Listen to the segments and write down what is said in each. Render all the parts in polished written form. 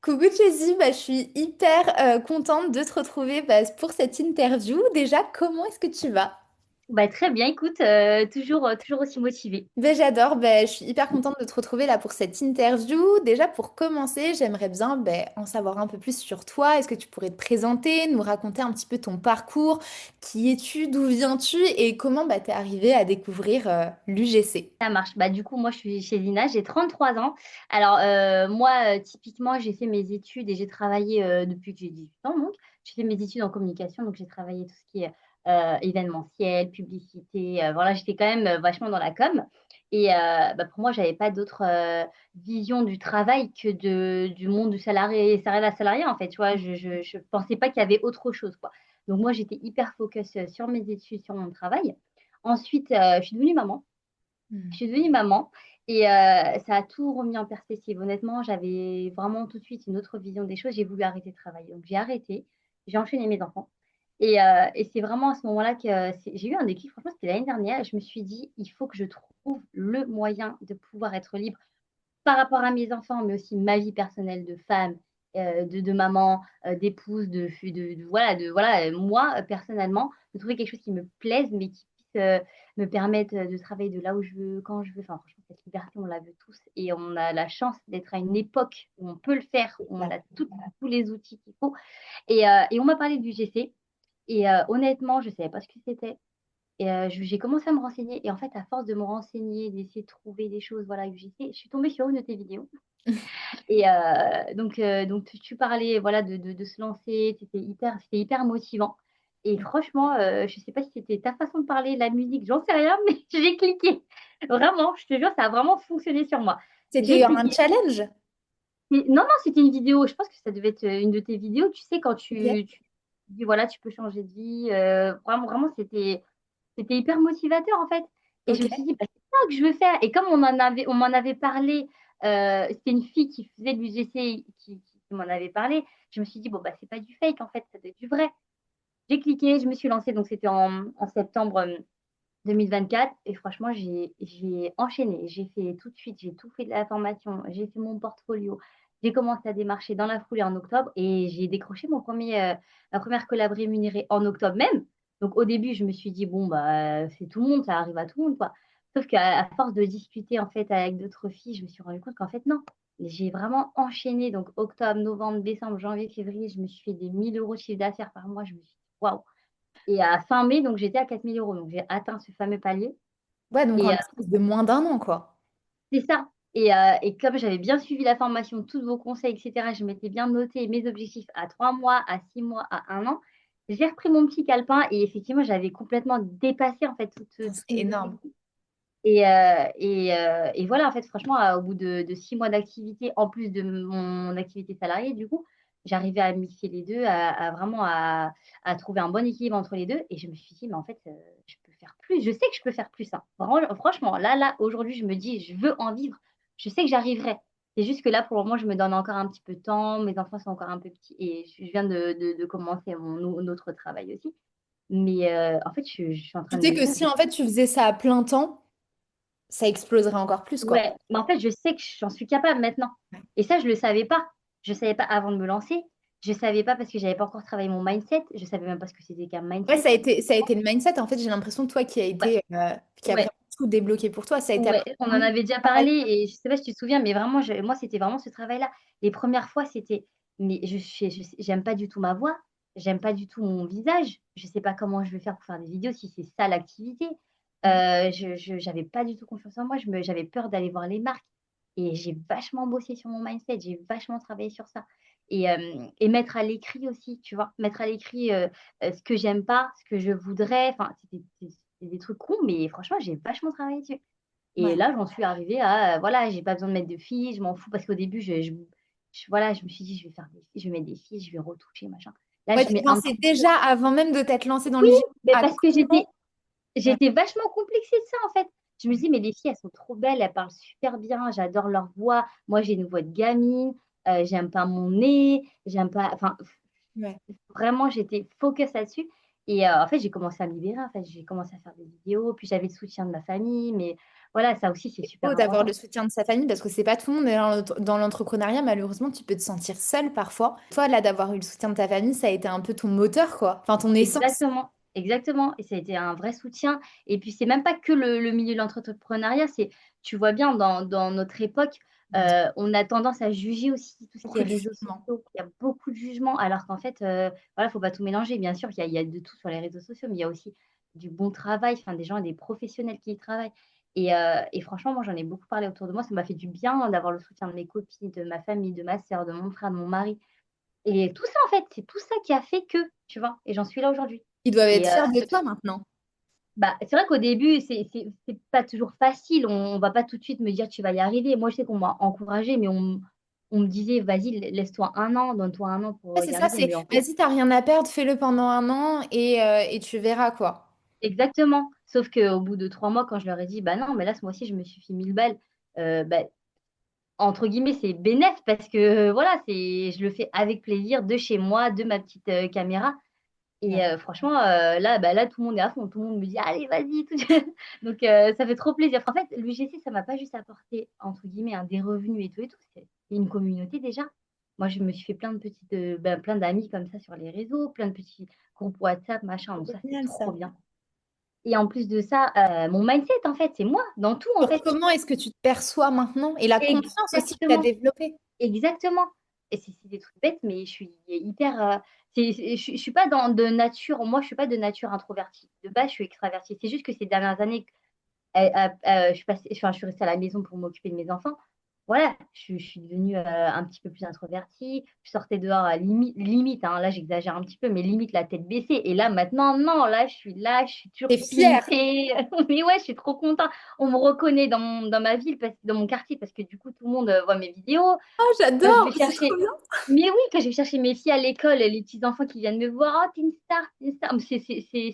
Coucou Jessie, je suis hyper contente de te retrouver pour cette interview. Déjà, comment est-ce que tu vas? Bah, très bien, écoute, toujours aussi motivée. J'adore, je suis hyper contente de te retrouver là pour cette interview. Déjà, pour commencer, j'aimerais bien en savoir un peu plus sur toi. Est-ce que tu pourrais te présenter, nous raconter un petit peu ton parcours? Qui es-tu? D'où viens-tu? Et comment t'es arrivée à découvrir l'UGC? Ça marche. Bah, du coup, moi, je suis chez Lina, j'ai 33 ans. Alors, moi, typiquement, j'ai fait mes études et j'ai travaillé depuis que j'ai 18 ans. Donc, j'ai fait mes études en communication. Donc, j'ai travaillé tout ce qui est événementiel, publicité. Voilà, j'étais quand même vachement dans la com. Et bah, pour moi, j'avais pas d'autre vision du travail que du monde du salarié, en fait. Tu vois, je pensais pas qu'il y avait autre chose, quoi. Donc, moi, j'étais hyper focus sur mes études, sur mon travail. Ensuite, je suis devenue maman. Je Hmm. suis devenue maman et ça a tout remis en perspective. Honnêtement, j'avais vraiment tout de suite une autre vision des choses. J'ai voulu arrêter de travailler. Donc, j'ai arrêté. J'ai enchaîné mes enfants. Et c'est vraiment à ce moment-là que j'ai eu un déclic. Franchement, c'était l'année dernière. Je me suis dit, il faut que je trouve le moyen de pouvoir être libre par rapport à mes enfants, mais aussi ma vie personnelle de femme, de maman, d'épouse, voilà, moi, personnellement, de trouver quelque chose qui me plaise, mais qui puisse me permettre de travailler de là où je veux, quand je veux. Enfin, franchement, cette liberté, on la veut tous. Et on a la chance d'être à une époque où on peut le faire, où on a tous les outils qu'il faut. Et on m'a parlé du GC. Et honnêtement, je ne savais pas ce que c'était. Et j'ai commencé à me renseigner. Et en fait, à force de me renseigner, d'essayer de trouver des choses, voilà, que j'ai fait, je suis tombée sur une de tes vidéos. Et donc tu parlais, voilà, de se lancer. C'était hyper motivant. Et franchement, je ne sais pas si c'était ta façon de parler, la musique, j'en sais rien, mais j'ai cliqué. Vraiment, je te jure, ça a vraiment fonctionné sur moi. J'ai C'était un cliqué. challenge? Non, non, c'était une vidéo. Je pense que ça devait être une de tes vidéos. Tu sais, quand Ok. tu dis, voilà, tu peux changer de vie. Vraiment, vraiment, c'était hyper motivateur en fait. Et je Ok. me suis dit, bah, c'est ça que je veux faire. Et comme on m'en avait parlé, c'était une fille qui faisait de l'UGC qui m'en avait parlé, je me suis dit, bon, bah, c'est pas du fake en fait, ça doit être du vrai. J'ai cliqué, je me suis lancée, donc c'était en septembre 2024. Et franchement, j'ai enchaîné. J'ai fait tout de suite, j'ai tout fait de la formation, j'ai fait mon portfolio. J'ai commencé à démarcher dans la foulée en octobre et j'ai décroché ma première collab rémunérée en octobre même. Donc au début, je me suis dit, bon, bah, c'est tout le monde, ça arrive à tout le monde, quoi. Sauf qu'à force de discuter en fait avec d'autres filles, je me suis rendu compte qu'en fait, non. J'ai vraiment enchaîné. Donc octobre, novembre, décembre, janvier, février, je me suis fait des 1 000 € de chiffre d'affaires par mois. Je me suis dit, waouh. Et à fin mai, donc j'étais à 4 000 €. Donc j'ai atteint ce fameux palier. Ouais, donc en Et l'espace de moins d'un an, quoi. c'est ça. Et comme j'avais bien suivi la formation, tous vos conseils, etc., je m'étais bien noté mes objectifs à 3 mois, à 6 mois, à un an. J'ai repris mon petit calepin et effectivement, j'avais complètement dépassé en fait C'est toutes mes énorme. objectifs. Et voilà, en fait, franchement, au bout de 6 mois d'activité, en plus de mon activité salariée, du coup, j'arrivais à mixer les deux, à trouver un bon équilibre entre les deux. Et je me suis dit, mais en fait, je peux faire plus. Je sais que je peux faire plus, hein. Franchement, là, aujourd'hui, je me dis, je veux en vivre. Je sais que j'arriverai. C'est juste que là, pour le moment, je me donne encore un petit peu de temps. Mes enfants sont encore un peu petits et je viens de commencer mon autre travail aussi. Mais en fait, je suis en Tu train de sais me que dire, si en fait tu faisais ça à plein temps, ça exploserait encore plus, quoi. ouais, mais en fait, je sais que j'en suis capable maintenant. Et ça, je le savais pas. Je savais pas avant de me lancer. Je savais pas parce que j'avais pas encore travaillé mon mindset. Je savais même pas ce que c'était qu'un Ouais, mindset. ça a été le mindset. En fait, j'ai l'impression, toi, Ouais, qui a ouais, vraiment tout débloqué pour toi. Ça a été ouais. après On en vraiment avait déjà travail. parlé et je sais pas si tu te souviens, mais vraiment, moi, c'était vraiment ce travail-là. Les premières fois, c'était, mais j'aime pas du tout ma voix. J'aime pas du tout mon visage. Je sais pas comment je vais faire pour faire des vidéos si c'est ça l'activité. Mm. J'avais pas du tout confiance en moi. J'avais peur d'aller voir les marques. Et j'ai vachement bossé sur mon mindset, j'ai vachement travaillé sur ça. Et mettre à l'écrit aussi, tu vois, mettre à l'écrit ce que j'aime pas, ce que je voudrais. Enfin, c'était des trucs cons, mais franchement, j'ai vachement travaillé dessus. Et Ouais. là, j'en suis arrivée à, voilà, j'ai pas besoin de mettre de filles, je m'en fous parce qu'au début, voilà, je me suis dit, je vais faire des filles, je vais mettre des filles, je vais retoucher, machin. Là, Ouais, je tu mets un pensais petit peu. déjà, avant même de t'être lancée dans Oui, l'UGC, mais à parce que comment... Ouais. j'étais vachement complexée de ça, en fait. Je me dis, mais les filles, elles sont trop belles, elles parlent super bien, j'adore leur voix. Moi, j'ai une voix de gamine, j'aime pas mon nez, j'aime pas. Enfin, Ouais. vraiment, j'étais focus là-dessus. Et en fait, j'ai commencé à me libérer. En fait, j'ai commencé à faire des vidéos. Puis j'avais le soutien de ma famille. Mais Voilà, ça aussi, c'est super Beau d'avoir important. le soutien de sa famille parce que c'est pas tout le monde est dans l'entrepreneuriat, malheureusement tu peux te sentir seul parfois. Toi là d'avoir eu le soutien de ta famille, ça a été un peu ton moteur quoi, enfin ton essence. Exactement, exactement. Et ça a été un vrai soutien. Et puis, c'est même pas que le milieu de l'entrepreneuriat, c'est, tu vois bien, dans notre époque, on a tendance à juger aussi tout ce qui est Beaucoup de réseaux jugement. sociaux. Il y a beaucoup de jugements, alors qu'en fait, voilà, faut pas tout mélanger. Bien sûr, il y a de tout sur les réseaux sociaux, mais il y a aussi du bon travail, enfin, des gens, des professionnels qui y travaillent. Et franchement, moi, j'en ai beaucoup parlé autour de moi. Ça m'a fait du bien d'avoir le soutien de mes copines, de ma famille, de ma sœur, de mon frère, de mon mari. Et tout ça, en fait, c'est tout ça qui a fait que, tu vois, et j'en suis là aujourd'hui. Ils doivent être Et fiers de toi maintenant. bah, c'est vrai qu'au début, c'est pas toujours facile. On va pas tout de suite me dire tu vas y arriver. Moi, je sais qu'on m'a encouragée, mais on me disait vas-y, laisse-toi un an, donne-toi un an Ouais, pour c'est y ça, arriver. c'est Mais en fait, vas-y, t'as rien à perdre, fais-le pendant un an et tu verras quoi. exactement. Sauf qu'au bout de 3 mois, quand je leur ai dit bah non, mais là, ce mois-ci, je me suis fait 1000 balles, bah, entre guillemets, c'est bénéf parce que voilà, je le fais avec plaisir de chez moi, de ma petite caméra. Et Ouais. franchement, là, là, tout le monde est à fond. Tout le monde me dit, allez, vas-y. Donc, ça fait trop plaisir. En fait, l'UGC, ça m'a pas juste apporté, entre guillemets, des revenus et tout et tout. C'est une communauté déjà. Moi, je me suis fait plein de petites, plein d'amis comme ça sur les réseaux, plein de petits groupes WhatsApp, machin. Donc, ça, C'est c'est génial trop ça. bien. Et en plus de ça, mon mindset, en fait, c'est moi, dans tout, en Sur fait. comment est-ce que tu te perçois maintenant et la confiance aussi que tu as Exactement. développée. Exactement. Et c'est des trucs bêtes, mais je suis hyper. Je suis pas de nature. Moi, je suis pas de nature introvertie. De base, je suis extravertie. C'est juste que ces dernières années, je suis restée à la maison pour m'occuper de mes enfants. Voilà, je suis devenue un petit peu plus introvertie. Je sortais dehors à limite, hein, là j'exagère un petit peu, mais limite la tête baissée. Et là maintenant, non, là, je suis toujours T'es fière. pimpée. Mais ouais, je suis trop contente. On me reconnaît dans ma ville, dans mon quartier, parce que du coup, tout le monde voit mes vidéos. Oh, Quand je vais j'adore, c'est trop chercher, bien. mais oui, quand je vais chercher mes filles à l'école, les petits enfants qui viennent me voir, oh, t'es une star.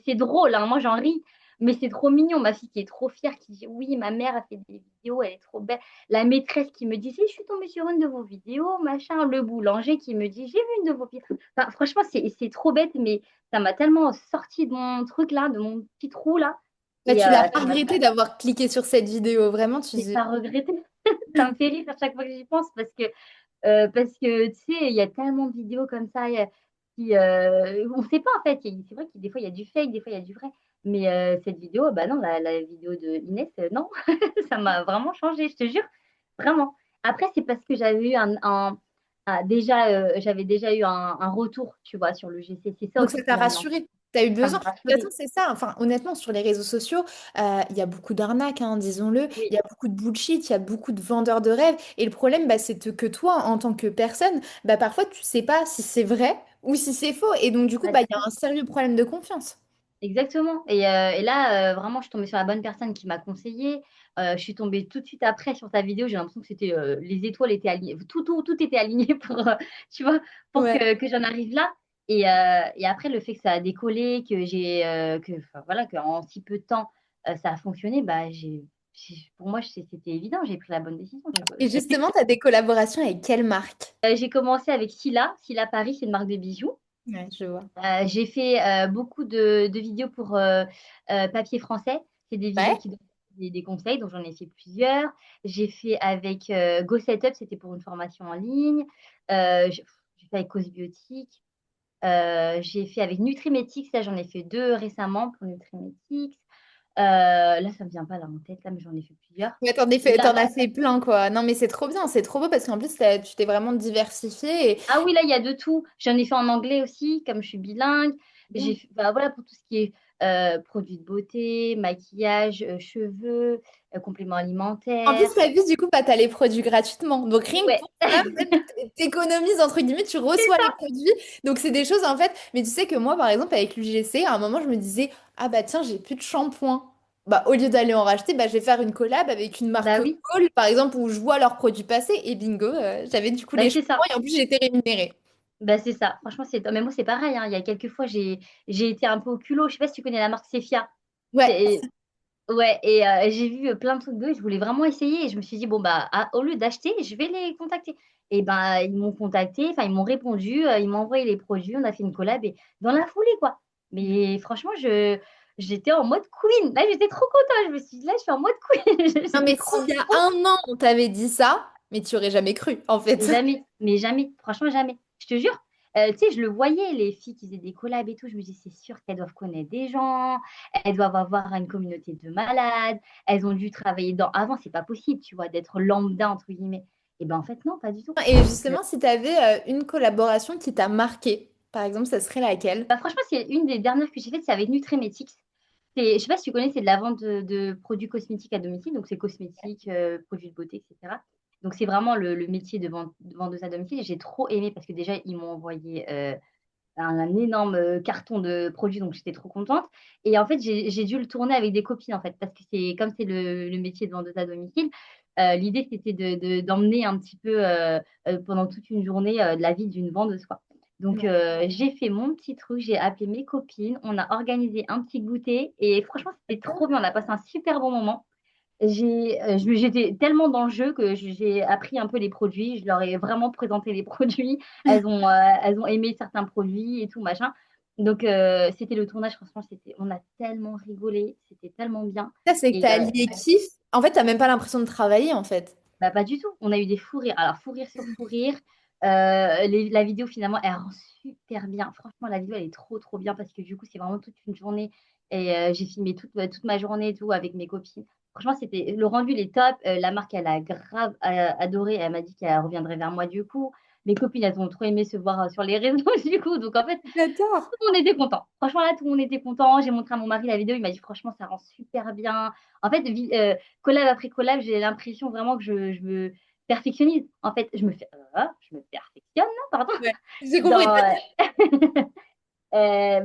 C'est drôle, hein, moi j'en ris, mais c'est trop mignon. Ma fille qui est trop fière, qui dit, oui, ma mère a fait des vidéos, elle est trop belle. La maîtresse qui me dit, si, je suis tombée sur une de vos vidéos, machin. Le boulanger qui me dit, j'ai vu une de vos vidéos. Enfin, franchement, c'est trop bête, mais ça m'a tellement sorti de mon truc là, de mon petit trou là. Bah, Et tu l'as pas ça m'a regretté d'avoir cliqué sur cette vidéo, vraiment, tu j'ai dis. pas regretté. Ça me fait rire à chaque fois que j'y pense parce que tu sais, il y a tellement de vidéos comme ça on ne sait pas en fait. C'est vrai que des fois il y a du fake, des fois il y a du vrai. Mais cette vidéo, bah non, la vidéo de Inès, non, ça m'a vraiment changé, je te jure, vraiment. Après, c'est parce que j'avais eu j'avais déjà eu un retour, tu vois, sur le GC. C'est ça Donc aussi ça qui t'a m'a mis en. rassuré. Tu as eu Ça besoin. m'a De toute façon, rassurée. c'est ça. Enfin, honnêtement, sur les réseaux sociaux, il y a beaucoup d'arnaques, hein, disons-le. Il Oui, y a beaucoup de bullshit, il y a beaucoup de vendeurs de rêves. Et le problème, bah, que toi, en tant que personne, bah, parfois, tu sais pas si c'est vrai ou si c'est faux. Et donc, du coup, bah, bah, il c'est y a ça. un sérieux problème de confiance. Exactement. Et là, vraiment, je suis tombée sur la bonne personne qui m'a conseillé. Je suis tombée tout de suite après sur ta vidéo. J'ai l'impression que c'était les étoiles étaient alignées. Tout était aligné pour, tu vois, pour Ouais. que j'en arrive là. Et après, le fait que ça a décollé, enfin, voilà, qu'en si peu de temps, ça a fonctionné, bah, pour moi, c'était évident. J'ai pris la bonne décision. Et justement, tu as des collaborations avec quelle marque? J'ai commencé avec Silla Paris, c'est une marque de bijoux. Ouais, je vois. J'ai fait beaucoup de vidéos pour Papier Français. C'est des vidéos Ouais. qui donnent des conseils, donc j'en ai fait plusieurs. J'ai fait avec Go Setup, c'était pour une formation en ligne. J'ai fait avec Cosbiotics. J'ai fait avec Nutrimetics, là j'en ai fait deux récemment pour Nutrimetics. Là, ça me vient pas là en tête, là, mais j'en ai fait plusieurs. Ouais, Et là, t'en as fait plein, quoi. Non, mais c'est trop bien, c'est trop beau parce qu'en plus, tu t'es vraiment diversifié. ah oui, là, il y a de tout. J'en ai fait en anglais aussi, comme je suis bilingue. Et... Bah, voilà, pour tout ce qui est produits de beauté, maquillage, cheveux, compléments En plus, alimentaires. ta vie, du coup, bah, t'as les produits gratuitement. Donc, rien que Ouais, pour ça, en fait, t'économises, entre guillemets, tu reçois les produits. Donc, c'est des choses, en fait. Mais tu sais que moi, par exemple, avec l'UGC, à un moment, je me disais, ah bah tiens, j'ai plus de shampoing. Bah, au lieu d'aller en racheter, bah, je vais faire une collab avec une bah marque oui, Cole, par exemple, où je vois leurs produits passer. Et bingo, j'avais du coup bah les c'est ça. shampoings et en plus, j'ai été rémunérée. Bah c'est ça. Franchement, mais moi, c'est pareil, hein. Il y a quelques fois, j'ai été un peu au culot. Je sais pas si tu connais la marque Sephia. Ouais. C'est, ouais, et j'ai vu plein de trucs d'eux. Je voulais vraiment essayer. Et je me suis dit, bon, bah, au lieu d'acheter, je vais les contacter. Et ben, ils m'ont contacté, enfin, ils m'ont répondu, ils m'ont envoyé les produits, on a fait une collab et dans la foulée, quoi. Mais franchement, j'étais en mode queen. Là, j'étais trop contente. Je me suis dit, là, je suis en mode queen. Non, J'étais mais trop s'il y a contente. un an, on t'avait dit ça, mais tu aurais jamais cru, en Mais fait. jamais, mais jamais. Franchement, jamais. Je te jure. Tu sais, je le voyais, les filles qui faisaient des collabs et tout. Je me disais, c'est sûr qu'elles doivent connaître des gens. Elles doivent avoir une communauté de malades. Elles ont dû travailler dans. Avant, c'est pas possible, tu vois, d'être lambda, entre guillemets. Et ben, en fait, non, pas du tout. Et Donc, justement, si tu avais une collaboration qui t'a marqué, par exemple, ça serait laquelle? bah, franchement, c'est une des dernières que j'ai faites, c'est avec Nutrimetics. Je sais pas si tu connais, c'est de la vente de produits cosmétiques à domicile. Donc, c'est cosmétiques, produits de beauté, etc. Donc, c'est vraiment le métier de vendeuse à domicile. Et j'ai trop aimé parce que déjà, ils m'ont envoyé un énorme carton de produits. Donc, j'étais trop contente. Et en fait, j'ai dû le tourner avec des copines, en fait, parce que comme c'est le métier de vendeuse à domicile, l'idée, c'était d'emmener un petit peu pendant toute une journée de la vie d'une vendeuse, quoi. Donc, Ouais. j'ai fait mon petit truc, j'ai appelé mes copines, on a organisé un petit goûter et franchement, c'était trop bien. On a passé un super bon moment. J'étais tellement dans le jeu que j'ai appris un peu les produits. Je leur ai vraiment présenté les produits. Elles ont aimé certains produits et tout, machin. Donc, c'était le tournage. Franchement, on a tellement rigolé. C'était tellement bien. Ça, c'est que Et t'as allié kiff. En fait, t'as même pas l'impression de travailler, en fait. bah, pas du tout. On a eu des fous rires. Alors, fou rire sur fou rire. La vidéo, finalement, elle rend super bien. Franchement, la vidéo, elle est trop, trop bien parce que du coup, c'est vraiment toute une journée. Et j'ai filmé toute ma journée et tout avec mes copines. Franchement, le rendu, il est top. La marque, elle a grave adoré. Elle m'a dit qu'elle reviendrait vers moi du coup. Mes copines, elles ont trop aimé se voir sur les réseaux du coup. Donc, en fait, J'adore. tout le monde était content. Franchement, là, tout le monde était content. J'ai montré à mon mari la vidéo. Il m'a dit, franchement, ça rend super bien. En fait, collab après collab, j'ai l'impression vraiment que je me perfectionnise. En fait, je me perfectionne, non, pardon. Ouais, j'ai compris. Dans,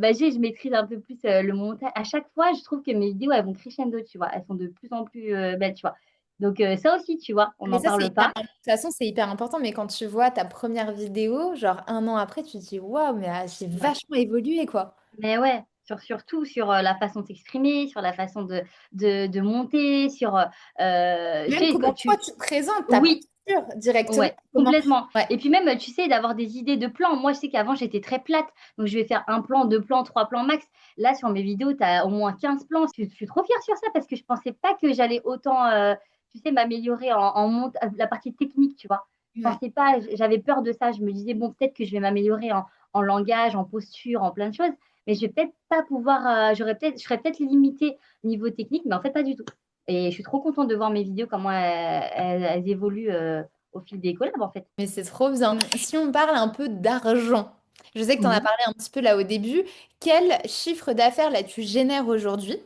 bah, je maîtrise un peu plus le montage. À chaque fois, je trouve que mes vidéos, elles vont crescendo, tu vois. Elles sont de plus en plus belles, tu vois. Donc, ça aussi, tu vois, on Mais n'en ça, c'est parle hyper... pas. De toute façon, c'est hyper important. Mais quand tu vois ta première vidéo, genre un an après, tu te dis, waouh, mais j'ai Ouais. vachement évolué, quoi. Mais ouais, surtout sur la façon de s'exprimer, sur la façon de monter, tu Même sais, comment toi, tu te présentes, ta oui, posture directement. ouais, Comment... complètement. Ouais. Et puis même, tu sais, d'avoir des idées de plans. Moi, je sais qu'avant, j'étais très plate. Donc, je vais faire un plan, deux plans, trois plans max. Là, sur mes vidéos, tu as au moins 15 plans. Je suis trop fière sur ça parce que je pensais pas que j'allais autant, tu sais, m'améliorer la partie technique, tu vois. Je Ouais. pensais pas, j'avais peur de ça. Je me disais, bon, peut-être que je vais m'améliorer en langage, en posture, en plein de choses. Mais je vais peut-être pas pouvoir, je serais peut-être limitée niveau technique, mais en fait, pas du tout. Et je suis trop contente de voir mes vidéos, comment elles évoluent. Au fil des collabs, en fait. Mais c'est trop bien. Si on parle un peu d'argent, je sais que tu en as Mhm. parlé un petit peu là au début. Quel chiffre d'affaires là tu génères aujourd'hui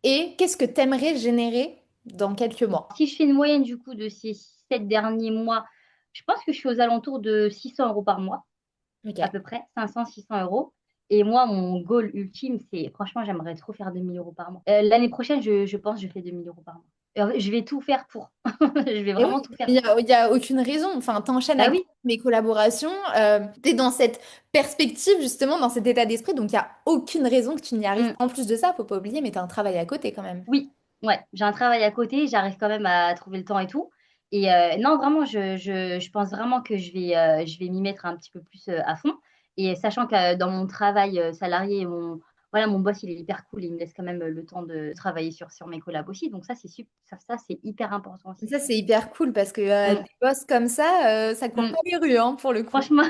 et qu'est-ce que tu aimerais générer dans quelques mois? Si je fais une moyenne du coup de ces 7 derniers mois, je pense que je suis aux alentours de 600 euros par mois, à Ok. peu près, 500, 600 euros. Et moi, mon goal ultime, c'est, franchement, j'aimerais trop faire 2000 euros par mois. L'année prochaine, je pense que je fais 2000 euros par mois. Je vais tout faire pour. Je vais Et oui, vraiment tout faire. il y a aucune raison. Enfin, t'enchaînes Bah avec oui, mes collaborations. T'es dans cette perspective, justement, dans cet état d'esprit. Donc, il n'y a aucune raison que tu n'y arrives mm, pas. En plus de ça, faut pas oublier, mais t'as un travail à côté quand même. oui, ouais. J'ai un travail à côté, j'arrive quand même à trouver le temps et tout. Et non, vraiment, je pense vraiment que je vais m'y mettre un petit peu plus à fond. Et sachant que dans mon travail salarié, voilà, mon boss, il est hyper cool, il me laisse quand même le temps de travailler sur mes collabs aussi. Donc ça, c'est hyper important Et aussi. ça, c'est hyper cool parce que Mm, des boss comme ça court pas mm. les rues, hein, pour le coup. Franchement,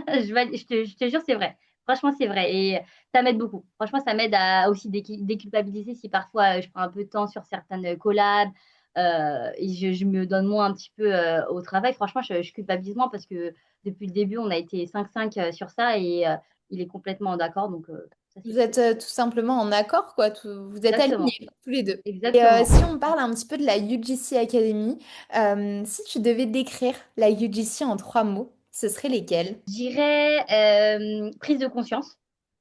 je te jure, c'est vrai. Franchement, c'est vrai. Et ça m'aide beaucoup. Franchement, ça m'aide à aussi déculpabiliser si parfois je prends un peu de temps sur certaines collabs et je me donne moins un petit peu au travail. Franchement, je culpabilise moins parce que depuis le début, on a été 5-5 sur ça et il est complètement d'accord. Donc, ça, c'est Vous êtes cool. tout simplement en accord, quoi. Vous êtes Exactement. alignés tous les deux. Et Exactement. si on parle un petit peu de la UGC Academy, si tu devais décrire la UGC en trois mots, ce serait lesquels? Je dirais prise de conscience.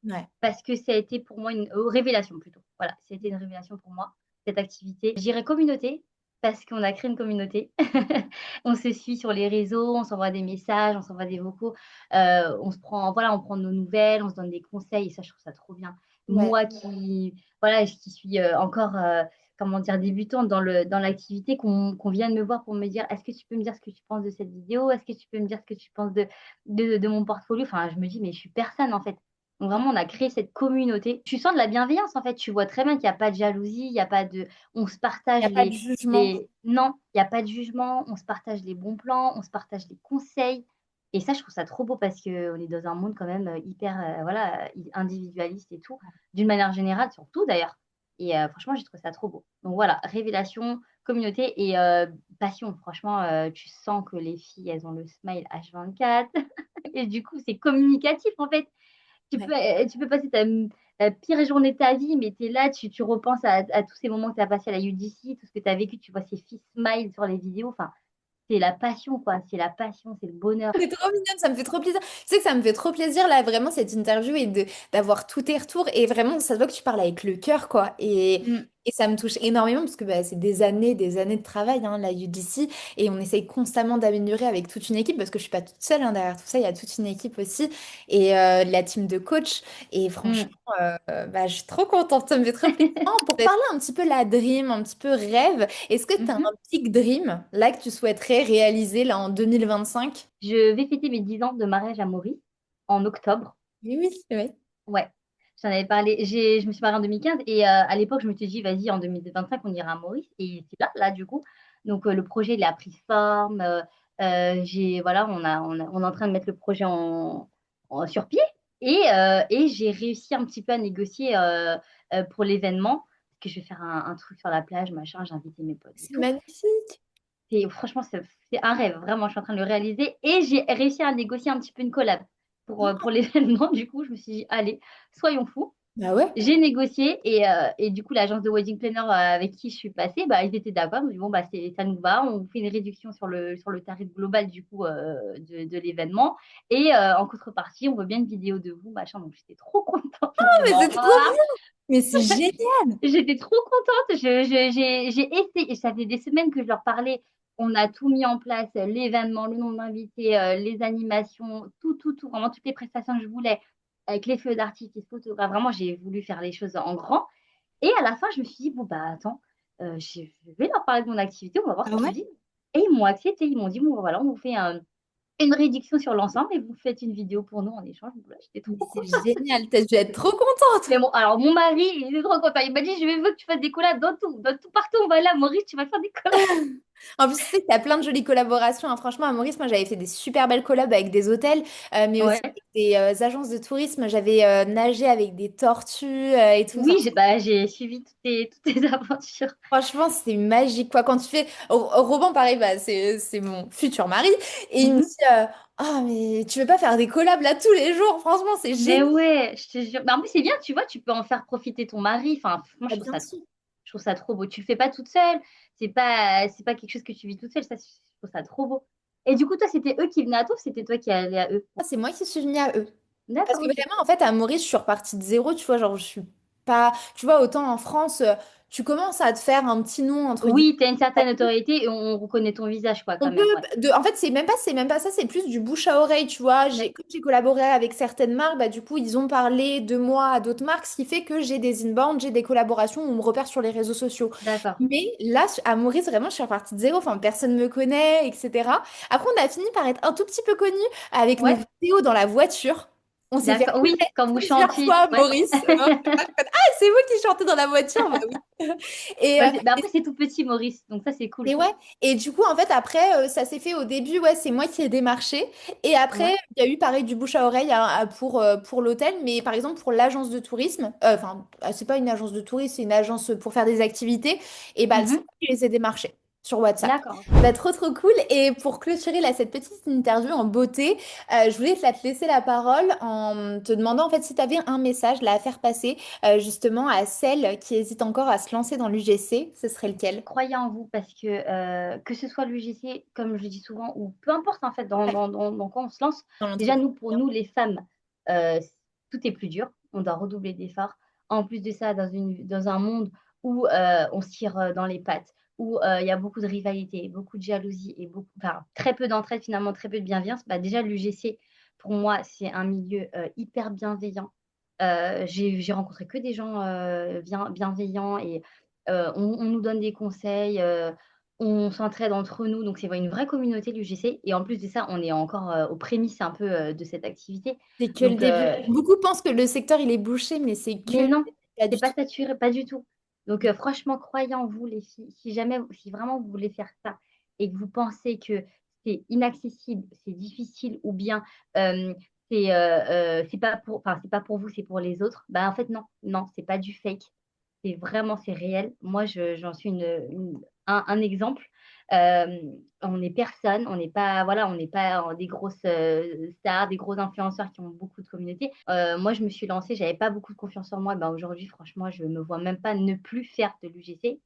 Ouais. Parce que ça a été pour moi une révélation plutôt. Voilà, c'était une révélation pour moi, cette activité. Je dirais communauté, parce qu'on a créé une communauté. On se suit sur les réseaux, on s'envoie des messages, on s'envoie des vocaux, on se prend, voilà, on prend nos nouvelles, on se donne des conseils, et ça, je trouve ça trop bien. Ouais. Moi voilà, qui suis encore, comment dire, débutante dans l'activité, qu'on vienne me voir pour me dire, est-ce que tu peux me dire ce que tu penses de cette vidéo? Est-ce que tu peux me dire ce que tu penses de mon portfolio? Enfin, je me dis, mais je suis personne en fait. Donc vraiment, on a créé cette communauté. Tu sens de la bienveillance en fait. Tu vois très bien qu'il n'y a pas de jalousie, il n'y a pas de. On se Il n'y partage a pas de jugement. Non, il n'y a pas de jugement. On se partage les bons plans, on se partage les conseils. Et ça, je trouve ça trop beau parce qu'on est dans un monde quand même hyper voilà, individualiste et tout, d'une manière générale, surtout d'ailleurs. Et franchement, j'ai trouvé ça trop beau. Donc voilà, révélation, communauté et passion. Franchement, tu sens que les filles, elles ont le smile H24. Et du coup, c'est communicatif en fait. Ouais. Tu peux passer ta pire journée de ta vie, mais tu es là, tu repenses à tous ces moments que tu as passés à la UDC, tout ce que tu as vécu, tu vois ces filles smile sur les vidéos. Enfin, c'est la passion, quoi. C'est la passion, c'est le bonheur. C'est trop mignon, ça me fait trop plaisir. Tu sais que ça me fait trop plaisir là, vraiment, cette interview et d'avoir tous tes retours. Et vraiment, ça se voit que tu parles avec le cœur, quoi. Mm, Et ça me touche énormément parce que bah, c'est des années de travail, hein, la UDC. Et on essaye constamment d'améliorer avec toute une équipe parce que je suis pas toute seule, hein, derrière tout ça, il y a toute une équipe aussi. Et la team de coach. Et franchement, mm. bah, je suis trop contente, ça me fait trop plaisir. Pour parler un petit peu la dream, un petit peu rêve, est-ce que tu as un Mhm. big dream là que tu souhaiterais réaliser là en 2025? Je vais fêter mes 10 ans de mariage à Maurice en octobre. Oui, oui, oui. Ouais, j'en avais parlé. Je me suis mariée en 2015 et à l'époque, je me suis dit, vas-y, en 2025, on ira à Maurice. Et c'est là, du coup. Donc, le projet, il a pris forme. Voilà, on est en train de mettre le projet sur pied. Et j'ai réussi un petit peu à négocier pour l'événement. Parce que je vais faire un truc sur la plage, machin, j'ai invité mes potes et C'est tout. magnifique. Franchement, c'est un rêve, vraiment, je suis en train de le réaliser. Et j'ai réussi à négocier un petit peu une collab pour l'événement. Du coup, je me suis dit, allez, soyons fous. Bah ouais. J'ai négocié et du coup, l'agence de wedding planner avec qui je suis passée, bah, ils étaient d'accord. Ils m'ont dit, bon, bah, ça nous va. On vous fait une réduction sur le tarif global du coup de l'événement. Et en contrepartie, on veut bien une vidéo de vous, machin. Donc, j'étais trop contente. Ah, mais c'est trop bien. Mais c'est génial. J'étais trop contente. J'ai essayé. Ça fait des semaines que je leur parlais. On a tout mis en place, l'événement, le nombre d'invités, les animations, tout. Vraiment toutes les prestations que je voulais, avec les feux d'artifice, photographe. Vraiment, j'ai voulu faire les choses en grand. Et à la fin, je me suis dit, bon, bah attends, je vais leur parler de mon activité, on va voir ce Ah qu'ils ouais? disent. Et ils m'ont accepté. Ils m'ont dit, bon, voilà, on vous fait une réduction sur l'ensemble et vous faites une vidéo pour nous en échange. Donc, là, j'étais trop Mais c'est contente. génial. T'as dû être trop contente. Mais bon, alors mon mari, il est trop content. Il m'a dit, je veux que tu fasses des collabs dans tout partout. On va aller à Maurice, tu vas faire des collabs. En plus, tu sais, t'as plein de jolies collaborations, hein. Franchement, à Maurice, moi, j'avais fait des super belles collabs avec des hôtels, mais aussi Ouais. avec des agences de tourisme. J'avais nagé avec des tortues et tout. Enfin, Oui, j'ai suivi toutes tes aventures. franchement, c'est magique, quoi. Quand tu fais... Robin, pareil, bah, c'est mon futur mari. Et il me Mhm. dit, ah, mais tu veux pas faire des collabs là tous les jours? Franchement, c'est Mais génial. ouais, je te jure. Mais en plus, c'est bien, tu vois, tu peux en faire profiter ton mari. Enfin, moi, Ah, bien sûr. je trouve ça trop beau. Tu le fais pas toute seule. C'est pas quelque chose que tu vis toute seule. Ça, je trouve ça trop beau. Et du coup, toi, c'était eux qui venaient à toi ou c'était toi qui allais à eux? Ah, c'est moi qui suis venue à eux. Parce D'accord, que ok. vraiment, en fait, à Maurice, je suis repartie de zéro, tu vois, genre, je suis pas... Tu vois, autant en France, tu commences à te faire un petit nom, entre guillemets. Oui, tu as une certaine autorité et on reconnaît ton visage, quoi, On quand peut, même. Ouais. en fait, c'est même pas ça, c'est plus du bouche à oreille, tu vois. D'ac- Comme j'ai collaboré avec certaines marques, bah, du coup, ils ont parlé de moi à d'autres marques, ce qui fait que j'ai des inbounds, j'ai des collaborations où on me repère sur les réseaux sociaux. D'accord. Mais là, à Maurice, vraiment, je suis repartie de zéro, enfin, personne me connaît, etc. Après, on a fini par être un tout petit peu connus avec nos Ouais, vidéos dans la voiture. On s'est fait d'accord. Oui, quand vous plusieurs chantiez. fois, Ouais. Maurice. Ah, c'est vous qui chantez dans la voiture? Bah oui. Et, Bah, bah, après, c'est tout petit, Maurice. Donc, ça, c'est cool. et ouais, et du coup, en fait, après, ça s'est fait au début, ouais, c'est moi qui ai démarché. Et après, Ouais. il y a eu pareil du bouche à oreille hein, pour l'hôtel, mais par exemple pour l'agence de tourisme, enfin, c'est pas une agence de tourisme, c'est une agence pour faire des activités, et bah, c'est Mhm. moi qui les ai démarchés sur WhatsApp. D'accord, ok. Bah, trop trop cool. Et pour clôturer là, cette petite interview en beauté, je voulais te laisser la parole en te demandant en fait si tu avais un message là à faire passer justement à celles qui hésitent encore à se lancer dans l'UGC, ce serait lequel? Croyez en vous parce que ce soit l'UGC, comme je le dis souvent, ou peu importe en fait Ouais, dans quoi on se lance, dans déjà nous, pour l'entrepreneuriat. nous les femmes, euh, tout est plus dur, on doit redoubler d'efforts. En plus de ça, dans un monde où on se tire dans les pattes, où il y a beaucoup de rivalité, beaucoup de jalousie et enfin, très peu d'entraide finalement, très peu de bienveillance, bah, déjà l'UGC, pour moi, c'est un milieu hyper bienveillant. J'ai rencontré que des gens bienveillants et on nous donne des conseils. On s'entraide entre nous, donc c'est une vraie communauté l'UGC. Et en plus de ça, on est encore aux prémices un peu de cette activité. C'est que le Donc, début. Beaucoup pensent que le secteur, il est bouché, mais c'est que mais le non, début, pas c'est du pas tout. saturé, pas du tout. Donc, franchement, croyez en vous, les filles. Si jamais, si vraiment vous voulez faire ça et que vous pensez que c'est inaccessible, c'est difficile ou bien euh, c'est pas pour, enfin, c'est pas pour vous, c'est pour les autres, bah en fait, non, non, c'est pas du fake. C'est vraiment, c'est réel. Moi, j'en suis un exemple. Euh, on n'est personne, on n'est pas, voilà, on n'est pas des grosses stars, des gros influenceurs qui ont beaucoup de communauté. Moi, je me suis lancée, j'avais pas beaucoup de confiance en moi. Ben, aujourd'hui, franchement, je me vois même pas ne plus faire de l'UGC.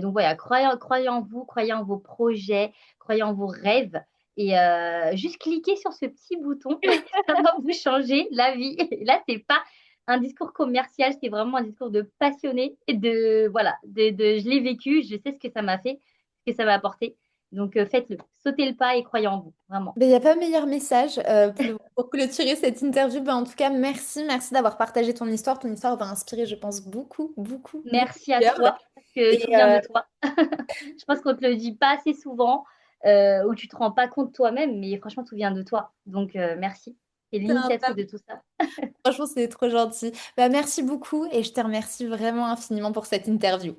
Donc voilà, croyez en vous, croyez en vos projets, croyez en vos rêves. Et juste cliquez sur ce petit bouton, ça va vous changer la vie. Et là, c'est pas un discours commercial, c'est vraiment un discours de passionné et de voilà, je l'ai vécu, je sais ce que ça m'a fait, ce que ça m'a apporté. Donc faites-le, sautez le pas et croyez en vous, vraiment. Il n'y a pas meilleur message pour clôturer cette interview. Ben, en tout cas, merci, merci d'avoir partagé ton histoire. Ton histoire va inspirer, je pense, beaucoup, beaucoup, beaucoup Merci à de girls. toi, parce que tout Et vient de toi. Je pense qu'on te le dit pas assez souvent, ou tu te rends pas compte toi-même, mais franchement, tout vient de toi. Donc, merci. C'est c'est un l'initiatrice top. de tout ça. Franchement, c'est trop gentil. Ben, merci beaucoup et je te remercie vraiment infiniment pour cette interview.